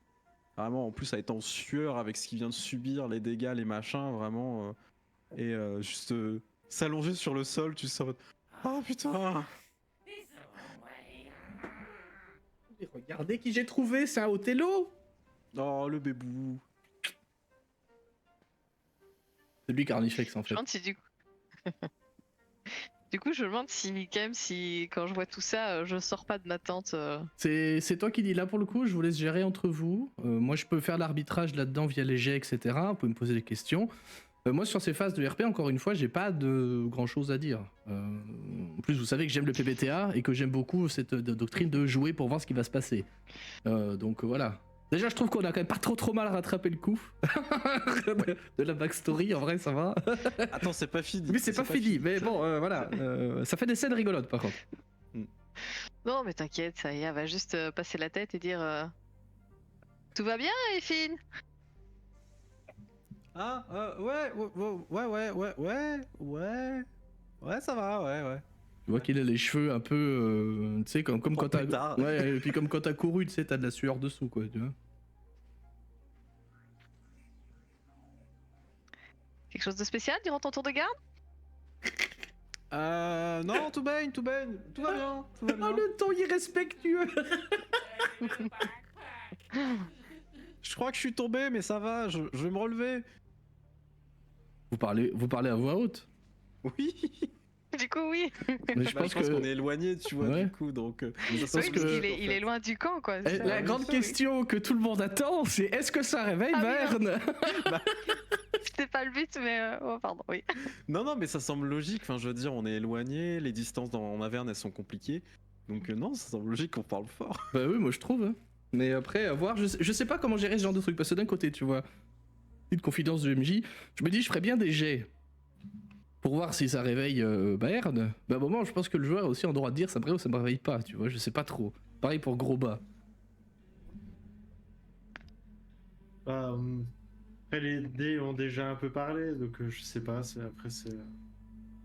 vraiment, en plus, à être en sueur avec ce qu'il vient de subir, les dégâts, les machins, vraiment. Et juste s'allonger sur le sol, tu sais, en mode oh putain. Et regardez qui j'ai trouvé, c'est un Othello. Oh, le bébou. C'est lui Carnifex en Je fait. me demande si du coup. Du coup, je me demande si, quand même, si quand je vois tout ça, je sors pas de ma tente. C'est toi qui dis là pour le coup, je vous laisse gérer entre vous. Moi je peux faire l'arbitrage là-dedans via les jets, etc. Vous pouvez me poser des questions. Moi, sur ces phases de RP, encore une fois, j'ai pas de grand chose à dire. En plus, vous savez que j'aime le PBTA et que j'aime beaucoup cette doctrine de jouer pour voir ce qui va se passer. Donc voilà. Déjà, je trouve qu'on a quand même pas trop mal rattrapé le coup de la backstory. En vrai, ça va. Attends, c'est pas fini. Mais c'est pas fini. Mais bon, voilà. Ça fait des scènes rigolotes, par contre. Non, mais t'inquiète, ça y est, elle va juste passer la tête et dire tout va bien, Effine? Ah, ouais, ça va, ouais. Tu vois qu'il a les cheveux un peu, tu sais, comme quand t'as, pétard. ouais, et puis comme quand t'as couru, tu sais, t'as de la sueur dessous, quoi, tu vois. Quelque chose de spécial durant ton tour de garde? Non, tout va bien, tout va bien. Oh, le ton irrespectueux. Je crois que je suis tombé, mais ça va, je vais me relever. Vous parlez à voix haute. Oui. Du coup, oui. Mais je Bah, pense qu'on que est éloigné, tu vois, Ouais. du coup, donc. Je Oui, pense parce que qu'il est loin du camp, quoi. c'est ça. la grande question que tout le monde attend, c'est est-ce que ça réveille Ah oui, Verne? C'était pas le but, mais oh, pardon, oui. Non, mais ça semble logique. Enfin, je veux dire, on est éloigné, les distances en Averne, elles sont compliquées. Donc, non, ça semble logique qu'on parle fort. Bah oui, moi je trouve. Hein. Mais après, à voir, je sais pas comment gérer ce genre de truc. Parce que d'un côté, tu vois, une confidence de MJ, je me dis, je ferais bien des jets pour voir si ça réveille Baird. Bah, à un moment, je pense que le joueur a aussi en droit de dire ça me réveille ou ça me réveille pas, tu vois, je sais pas trop. Pareil pour Gros Bas. Après, les dés ont déjà un peu parlé, donc je sais pas. Après, c'est.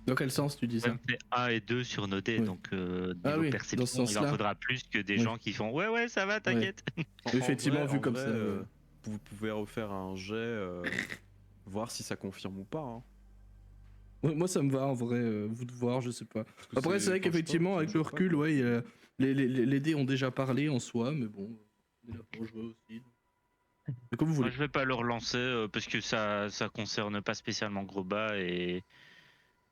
Dans quel sens tu dis On ça? fait 1 et 2 sur nos dés, Oui. donc Ah niveau oui, dans perception, ce il en sens-là. faudra plus que des Oui. gens qui font ouais, ça va, t'inquiète. Effectivement, vu En comme vrai, ça, vous pouvez refaire un jet, voir si ça confirme ou pas. Hein. Moi ça me va en vrai, vous de voir, je sais pas. Parce que Après, c'est vrai enfin, je sais pas, qu'effectivement, ça avec me le choque pas, recul, quoi. ouais, les dés ont déjà parlé en soi, mais bon, on est là pour jouer aussi. C'est comme vous Moi, voulez. je vais pas le relancer parce que ça concerne pas spécialement Groba et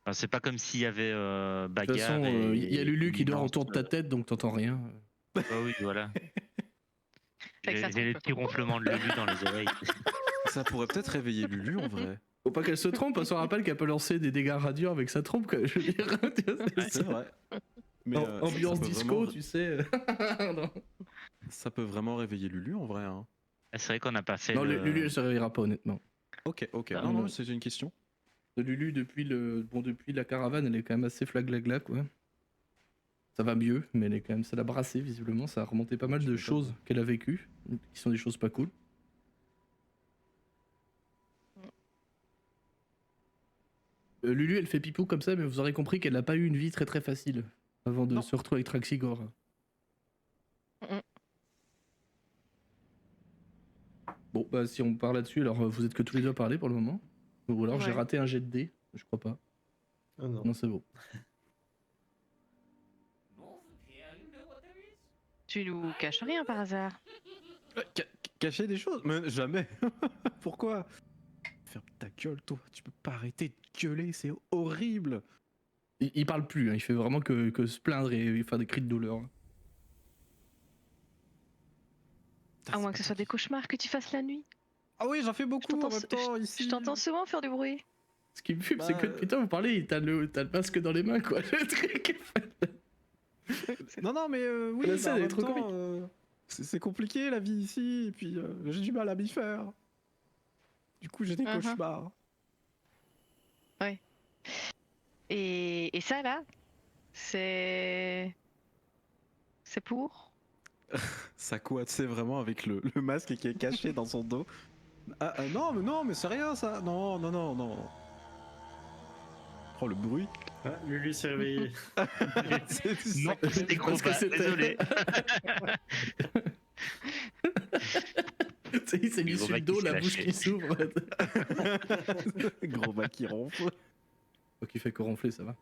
enfin, c'est pas comme s'il y avait De toute bagarre. façon, il y a Lulu qui dort autour de ta tête, donc t'entends rien. Bah oui, voilà. Fait que ça J'ai les trompe. petits ronflements de Lulu dans les oreilles. Ça pourrait peut-être réveiller Lulu en vrai. Faut pas qu'elle se trompe, on se rappelle qu'elle peut lancer des dégâts radieux avec sa trompe, quoi. Je veux dire, tu vois, C'est vrai. Mais ambiance ça peut disco, vraiment- tu sais. Non, Ça peut vraiment réveiller Lulu en vrai. Hein. C'est vrai qu'on n'a pas fait non le... Lulu, elle se réveillera pas, honnêtement. Ok. Ah, Non, non. c'est une question. Lulu, depuis la caravane, elle est quand même assez flaglagla, quoi. Ça va mieux, mais elle est quand même, ça l'a brassé, visiblement. Ça a remonté pas mal Tu de m'étonnes. choses qu'elle a vécues, qui sont des choses pas cool. Lulu, elle fait pipou comme ça, mais vous aurez compris qu'elle n'a pas eu une vie très facile avant de Non. se retrouver avec Traxigor. Mhm. Bon, bah si on part là-dessus, alors vous êtes que tous les deux à parler pour le moment. Ou alors j'ai Ouais. raté un jet de dés, je crois pas. Oh non. Non, c'est bon. Tu nous caches rien par hasard. Cacher des choses? Mais jamais. Pourquoi? Ferme ta gueule, toi. Tu peux pas arrêter de gueuler, c'est horrible. Il parle plus, hein, il fait vraiment que se plaindre et faire des cris de douleur. À moins que ce soit des cauchemars que tu fasses la nuit. Ah oui, j'en fais Je beaucoup en t'entends même temps ici. je t'entends souvent faire du bruit. Ce qui me fume, c'est que Bah, putain, vous parlez, t'as le masque dans les mains, quoi. Le truc. Non, mais oui, La scène en est même trop temps, comique. c'est compliqué la vie ici, et puis j'ai du mal à m'y faire. Du coup, j'ai des Mhm. cauchemars. Et ça là, c'est pour. Ça quoi, tu sais, vraiment avec le masque qui est caché dans son dos. Non, mais c'est rien ça. Non. Oh, le bruit. Ah, Lulu s'est réveillée. C'est Non, ça. c'était Parce que Groba, c'était- désolé. Tu sais, il s'est mis Gros sur le bac dos, qui se la bouche lâchait. qui s'ouvre. Gros bas qui ronfle. Ok, il fait que ronfler, ça va.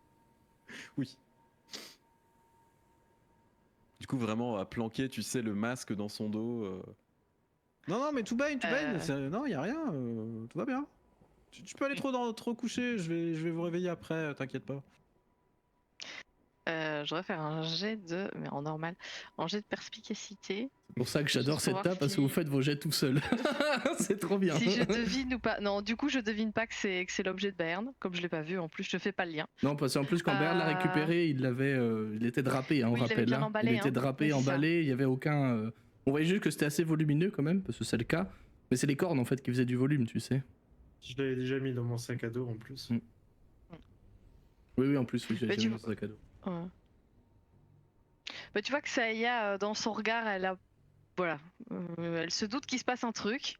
Oui. Du coup, vraiment, à planquer, tu sais, le masque dans son dos. Non, mais tout baigne. Non, y a rien. Tout va bien. Tu peux aller trop coucher. Je vais vous réveiller après. T'inquiète pas. Je devrais faire un jet de. Mais en normal. Un jet de perspicacité. C'est pour ça que j'adore Juste pour cette voir table, parce que si- vous faites vos jets tout seul. C'est trop bien. Si je devine ou pas. Non, du coup, je devine pas que c'est l'objet de Berne. Comme je l'ai pas vu, en plus, je fais pas le lien. Non, parce qu'en plus, quand Berne l'a récupéré, il était drapé, hein, on Oui, il l'avait rappelle. bien Hein. emballé, Il était hein. drapé, Oui, c'est ça. emballé, il y avait aucun. On voyait juste que c'était assez volumineux quand même, parce que c'est le cas. Mais c'est les cornes en fait qui faisaient du volume, tu sais. Je l'avais déjà mis dans mon sac à dos en plus. Mm. Oui, en plus, oui, j'ai Bah, tu- mis dans un cadeau. Ouais. Bah, tu vois que Saya, dans son regard, elle a. Voilà. Elle se doute qu'il se passe un truc.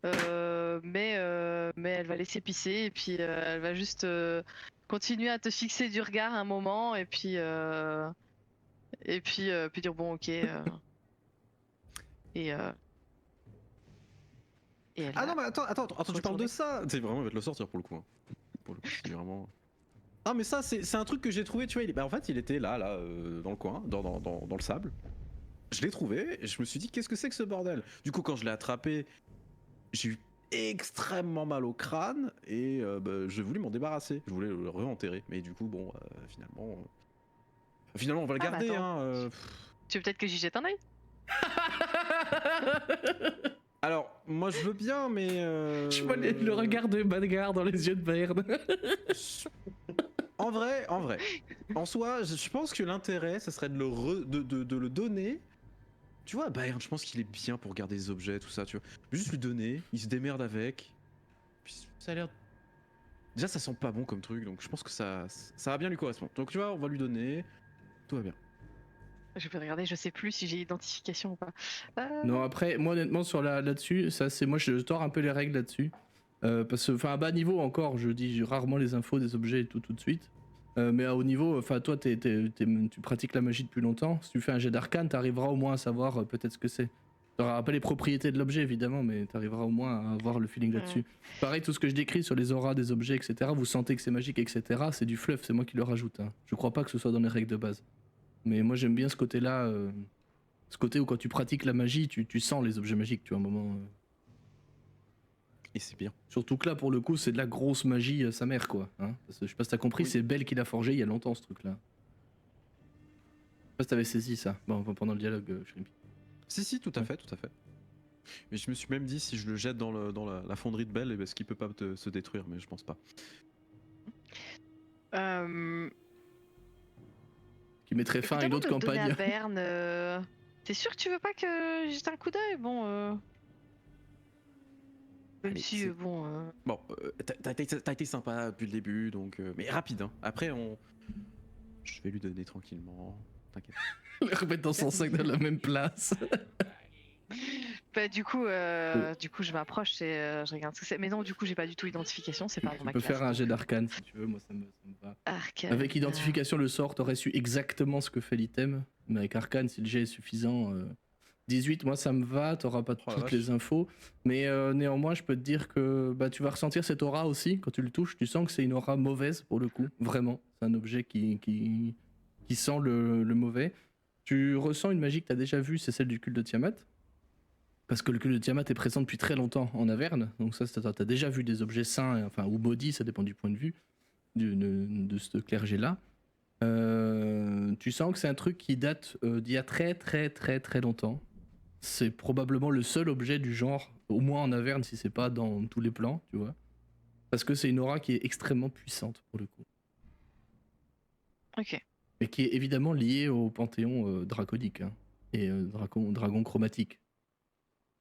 Mais elle va laisser pisser et puis elle va juste continuer à te fixer du regard un moment et puis dire bon ok et elle Ah va- non, mais attends, tu retourner. parles de ça. C'est vraiment, il va te le sortir pour le coup. Hein. Pour le coup, c'est vraiment. Ah, mais ça, c'est un truc que j'ai trouvé, tu vois. Bah, en fait, il était là, dans le coin, dans le sable. Je l'ai trouvé et je me suis dit, qu'est-ce que c'est que ce bordel? Du coup, quand je l'ai attrapé, j'ai eu extrêmement mal au crâne et bah, j'ai voulu m'en débarrasser. Je voulais le re-enterrer. Mais du coup, bon, finalement, on va le Ah, bah, garder. attends. Hein, Tu veux peut-être que j'y jette un œil? Alors, moi, je veux bien, mais. Je vois le regard de Badgar dans les yeux de Berne. En vrai, en soi, je pense que l'intérêt, ça serait de le donner. Tu vois, Bayern, je pense qu'il est bien pour garder des objets, tout ça, tu vois. Juste lui donner, il se démerde avec. Puis ça a l'air. Déjà, ça sent pas bon comme truc, donc je pense que ça va bien lui correspondre. Donc tu vois, on va lui donner. Tout va bien. Je vais regarder, je sais plus si j'ai identification ou pas. Non, après, moi honnêtement, sur là-dessus, ça c'est moi je tords un peu les règles là-dessus. Parce que, enfin, à bas niveau encore, je dis rarement les infos des objets et tout de suite. Mais à haut niveau, enfin, toi, tu pratiques la magie depuis longtemps. Si tu fais un jet d'arcane, t'arriveras au moins à savoir peut-être ce que c'est. T'auras pas les propriétés de l'objet, évidemment, mais t'arriveras au moins à avoir le feeling là-dessus. Pareil, tout ce que je décris sur les auras des objets, etc., vous sentez que c'est magique, etc., c'est du fluff, c'est moi qui le rajoute. Hein. Je crois pas que ce soit dans les règles de base. Mais moi, j'aime bien ce côté-là. Ce côté où quand tu pratiques la magie, tu sens les objets magiques, tu vois, à un moment. Et c'est bien. Surtout que là, pour le coup, c'est de la grosse magie, sa mère, quoi. Hein, parce que je sais pas si t'as compris, Oui. c'est Belle qui l'a forgé il y a longtemps, ce truc-là. Je sais pas si t'avais saisi ça, bon, pendant le dialogue, Shrimpy. Si, tout à fait, tout à fait. Mais je me suis même dit, si je le jette dans la fonderie de Belle, est-ce qu'il peut pas se détruire, mais je pense pas. Qui mettrait fin à une autre Écoute, avant de le campagne. donner à Berne, t'es sûr que tu veux pas que je jette un coup d'œil? Bon. Même Allez, si, c'est- bon. Bon, t'as été sympa depuis le début, donc. Mais rapide, hein. Après, je vais lui donner tranquillement. T'inquiète. Le remettre dans son sac dans la même place. Bah, du coup, je m'approche et je regarde ce que c'est. Mais non, du coup, j'ai pas du tout identification, c'est pas dans Tu ma peux classe. faire un jet d'arcane si tu veux, moi ça me va. Arcane. Avec identification, le sort, t'aurais su exactement ce que fait l'item. Mais avec arcane, si le jet est suffisant. 18, moi ça me va, t'auras pas Oh la toutes vache. les infos. Mais néanmoins, je peux te dire que bah, tu vas ressentir cette aura aussi. Quand tu le touches, tu sens que c'est une aura mauvaise pour le coup. Vraiment. C'est un objet qui sent le mauvais. Tu ressens une magie que t'as déjà vue, c'est celle du culte de Tiamat. Parce que le culte de Tiamat est présent depuis très longtemps en Averne. Donc ça, t'as déjà vu des objets saints, enfin, ou maudits, ça dépend du point de vue de ce clergé-là. Tu sens que c'est un truc qui date d'il y a très très très très longtemps. C'est probablement le seul objet du genre, au moins en Averne, si c'est pas dans tous les plans, tu vois. Parce que c'est une aura qui est extrêmement puissante pour le coup. Ok. Et qui est évidemment liée au panthéon draconique hein, et dragon chromatique.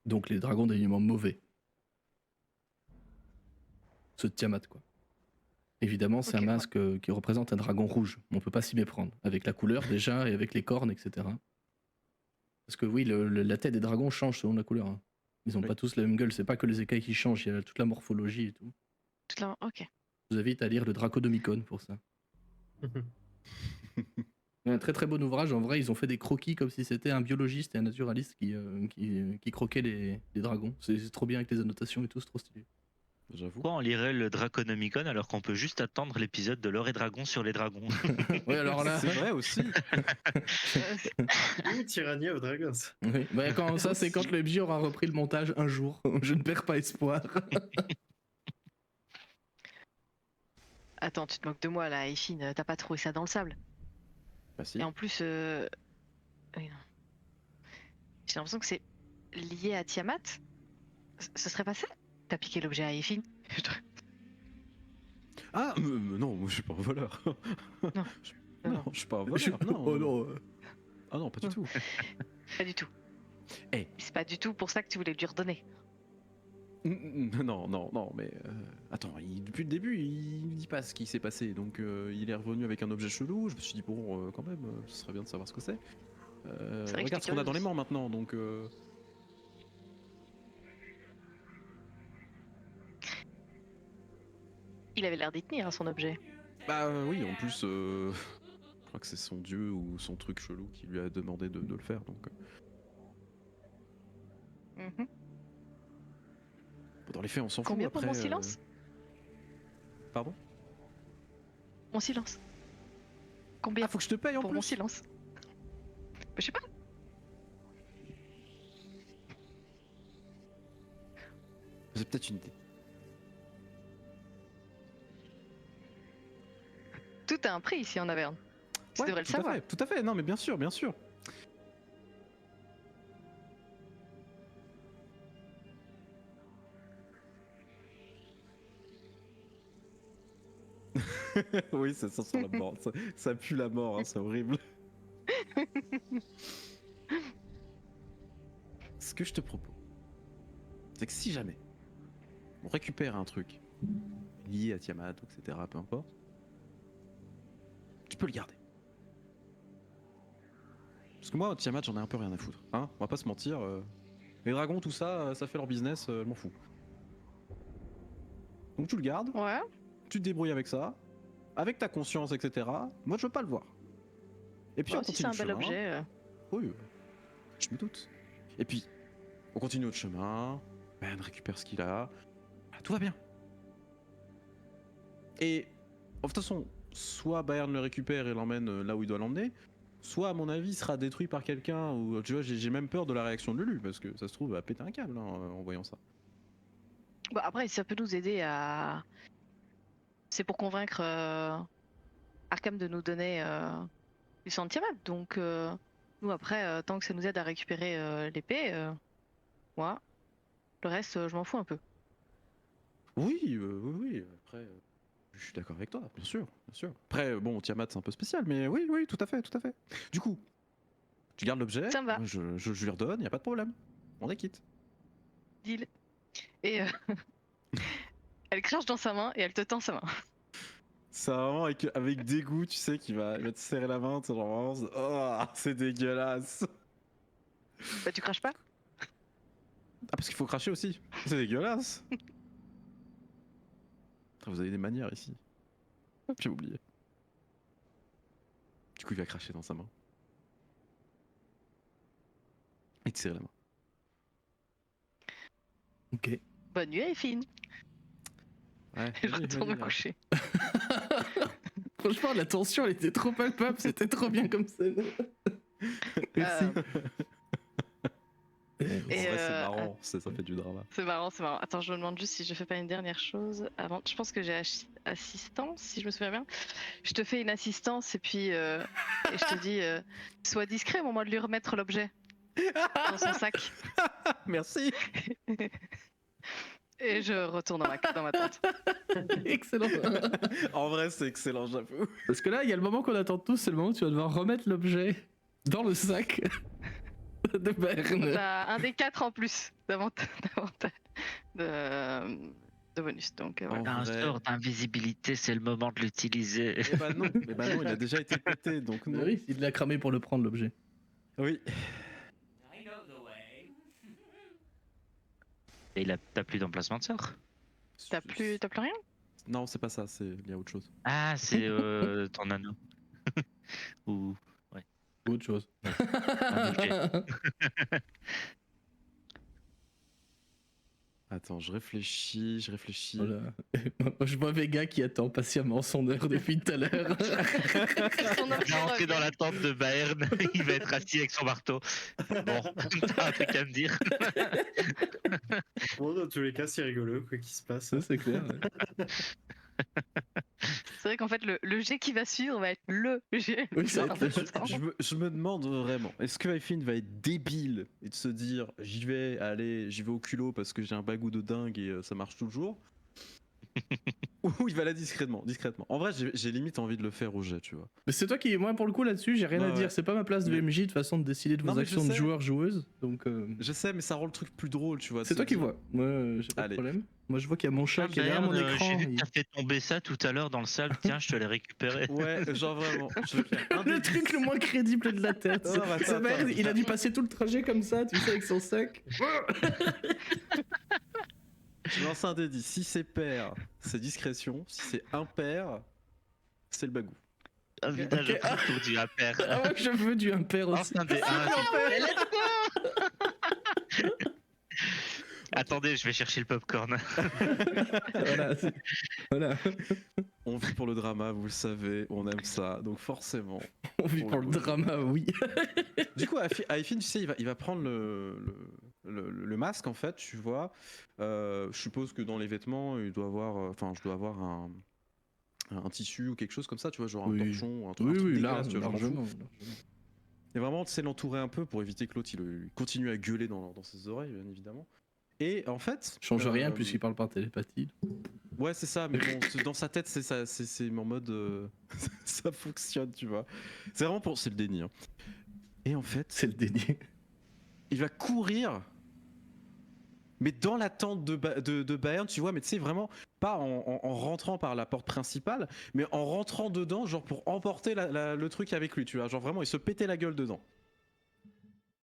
Donc les dragons d'alignement mauvais. Ce Tiamat quoi. Évidemment, c'est Ok, un masque qui représente un dragon rouge. On peut pas s'y méprendre. Avec la couleur déjà et avec les cornes, etc. Parce que oui, la tête des dragons change selon la couleur. Hein. Ils ont Oui. pas tous la même gueule. C'est pas que les écailles qui changent, il y a toute la morphologie et tout. Ok. Je vous invite à lire le Draconomicon pour ça. Un très très bon ouvrage. En vrai, ils ont fait des croquis comme si c'était un biologiste et un naturaliste qui croquait les dragons. C'est trop bien avec les annotations et tout, c'est trop stylé. J'avoue. Pourquoi on lirait le Draconomicon alors qu'on peut juste attendre l'épisode de l'or et dragon sur les dragons? Oui, alors là. C'est vrai aussi. Tyrannia of Dragons. Oui. Bah, quand ça, c'est quand le MJ aura repris le montage un jour. Je ne perds pas espoir. Attends, tu te moques de moi là, Eiffine, t'as pas trouvé ça dans le sable? Bah si. Et en plus, oui, non. J'ai l'impression que c'est lié à Tiamat. Ce serait pas ça? T'as piqué l'objet à Effin? Ah, non, moi, je suis pas un voleur. Non. Non, je suis pas un voleur. Non. Oh non. Ah non, pas du tout. Pas du tout. Eh. C'est pas du tout pour ça que tu voulais lui redonner. Non, mais attends, depuis le début, il dit pas ce qui s'est passé, donc il est revenu avec un objet chelou. Je me suis dit bon, quand même, ce serait bien de savoir ce que c'est. vrai que Regarde j'étais ce qu'on a dans les curieuse. mains maintenant, donc. Il avait l'air d'y tenir à son objet. Bah oui, en plus, je crois que c'est son dieu ou son truc chelou qui lui a demandé de le faire, donc. Mhm. Dans les faits, on s'en fout. Combien pour après, mon silence? Pardon? Mon silence. Combien Ah, faut que je te paye en pour plus. mon silence? Je sais pas. J'ai peut-être une idée. Tout a un prix ici en Averne. Tu Ouais, devrais le tout à savoir. fait, tout à fait. Non, mais bien sûr, bien sûr. Oui, ça sent la mort. Ça pue la mort, hein, c'est horrible. Ce que je te propose, c'est que si jamais on récupère un truc lié à Tiamat, etc., peu importe, tu peux le garder. Parce que moi, Tiamat, j'en ai un peu rien à foutre. Hein, on va pas se mentir. Les dragons, tout ça, ça fait leur business, je m'en fous. Donc tu le gardes, Ouais. tu te débrouilles avec ça, avec ta conscience, etc. Moi, je veux pas le voir. Et puis Bon, on si continue c'est un le bel chemin. objet. Oui, je me doute. Et puis, on continue notre chemin, Ben récupère ce qu'il a, tout va bien. Et, de toute façon, soit Bayern le récupère et l'emmène là où il doit l'emmener, soit à mon avis il sera détruit par quelqu'un, ou tu vois, j'ai même peur de la réaction de Lulu, parce que ça se trouve, elle va péter un câble hein, en voyant ça. Bah après, ça peut nous aider à. C'est pour convaincre Arkham de nous donner du sang de Tiamat. Donc, nous après, tant que ça nous aide à récupérer l'épée, moi, le reste, je m'en fous un peu. Oui, oui, après, je suis d'accord avec toi, bien sûr, bien sûr. Après, bon, Tiamat c'est un peu spécial, mais oui, oui, tout à fait, tout à fait. Du coup, tu gardes l'objet, Ça me va. moi, je lui redonne, y a pas de problème. On est quitte. Deal. Et elle crache dans sa main et elle te tend sa main. C'est vraiment avec dégoût, tu sais, qu'il va te serrer la main, tu sais, genre, vraiment, oh, c'est dégueulasse. Bah, tu craches pas? Ah, parce qu'il faut cracher aussi. C'est dégueulasse. Putain, vous avez des manières ici. J'ai oublié. Du coup, il va cracher dans sa main. Et te serrer la main. Ok. Bonne nuit, Effine. Ouais, Je vas-y, retourne me vas-y, coucher. Franchement, la tension, elle était trop palpable. C'était trop bien comme scène. Merci. En vrai, c'est euh, marrant, ça fait du drama. C'est marrant, c'est marrant. Attends, je me demande juste si je fais pas une dernière chose avant. Je pense que j'ai assistance, si je me souviens bien. Je te fais une assistance et puis et je te dis, sois discret au moment de lui remettre l'objet dans son sac. Merci. Et je retourne dans ma tente. Excellent. En vrai, c'est excellent, j'avoue. Parce que là, il y a le moment qu'on attend tous, c'est le moment où tu vas devoir remettre l'objet dans le sac de Berne. T'as un des 4 en plus de bonus. Donc voilà. En Un vrai. sort d'invisibilité, c'est le moment de l'utiliser. Eh bah non, il a déjà été pété, donc non. Oui, il l'a cramé pour le prendre, l'objet. Oui. Et t'as plus d'emplacement de sort? T'as plus rien? Non, c'est pas ça, il y a autre chose. Ah, c'est ton anneau. Ou Autre chose. un objet. Attends, je réfléchis. Voilà. Je vois Vega qui attend patiemment son heure depuis tout à l'heure. Son Il va objet rentrer dans revient. la tente de Bayern, il va être assis avec son marteau. Bon, t'as un truc à me dire. Bon, dans tous les cas, c'est rigolo, quoi qu'il se passe. Ça, c'est clair. Ouais. C'est vrai qu'en fait, le jet qui va suivre va être le jet. Oui, ça va être Je me demande vraiment, est-ce que Aifin va être débile et de se dire j'y vais au culot parce que j'ai un bagou de dingue et ça marche toujours ou il va là discrètement. En vrai, j'ai limite envie de le faire au jet, tu vois. Mais c'est toi qui, moi pour le coup là-dessus, j'ai rien à Ouais, dire. ouais. C'est pas ma place de Mais- MJ de façon de décider de Non, vos mais je actions de sais. joueurs-joueuses. Donc Je sais, mais ça rend le truc plus drôle, tu vois. de c'est se toi qui dire- vois. Moi, j'ai pas de Allez. problème. Moi, je vois qu'il y a mon chat qui est derrière mon Merde, écran. J'ai vu que il- t'as fait tomber ça tout à l'heure dans le salle. Tiens, je te l'ai récupéré. Ouais, genre vraiment. Je veux faire un Le des truc le moins crédible de la tête. Non, mais attends, Sa mère, attends. il a dû passer tout le trajet comme ça, tu sais, avec son sac. Je lance un dé 10. Si c'est pair, c'est discrétion. Si c'est impair, c'est le bagou. Ah putain, je Ok. prends pour du impair. Ah ouais, je veux du impair aussi. Lance un des Attendez, je vais chercher le popcorn. Voilà. Voilà. On vit pour le drama, vous le savez, on aime ça, donc forcément. On vit pour le drama, oui. Du coup, Aifin, tu sais, il va prendre le masque en fait, tu vois. Je suppose que dans les vêtements, il doit avoir, enfin, je dois avoir un tissu ou quelque chose comme ça, tu vois, genre un Oui. torchon, un truc Oui, oui, dégueulasse, tu vois, je m'en fous. largement. Et vraiment, tu sais, l'entourer un peu pour éviter que l'autre il continue à gueuler dans ses oreilles, bien évidemment. Et en fait. Change rien puisqu'il parle par télépathie. Ouais, c'est ça, mais bon, dans sa tête, c'est ça, c'est en mode. Ça fonctionne, tu vois. C'est vraiment pour. C'est le déni. Hein. Et en fait, C'est le déni. il va courir. Mais dans la tente de Bayern, tu vois, mais tu sais, vraiment, pas en rentrant par la porte principale, mais en rentrant dedans, genre pour emporter le truc avec lui, tu vois. Genre vraiment, il se pétait la gueule dedans.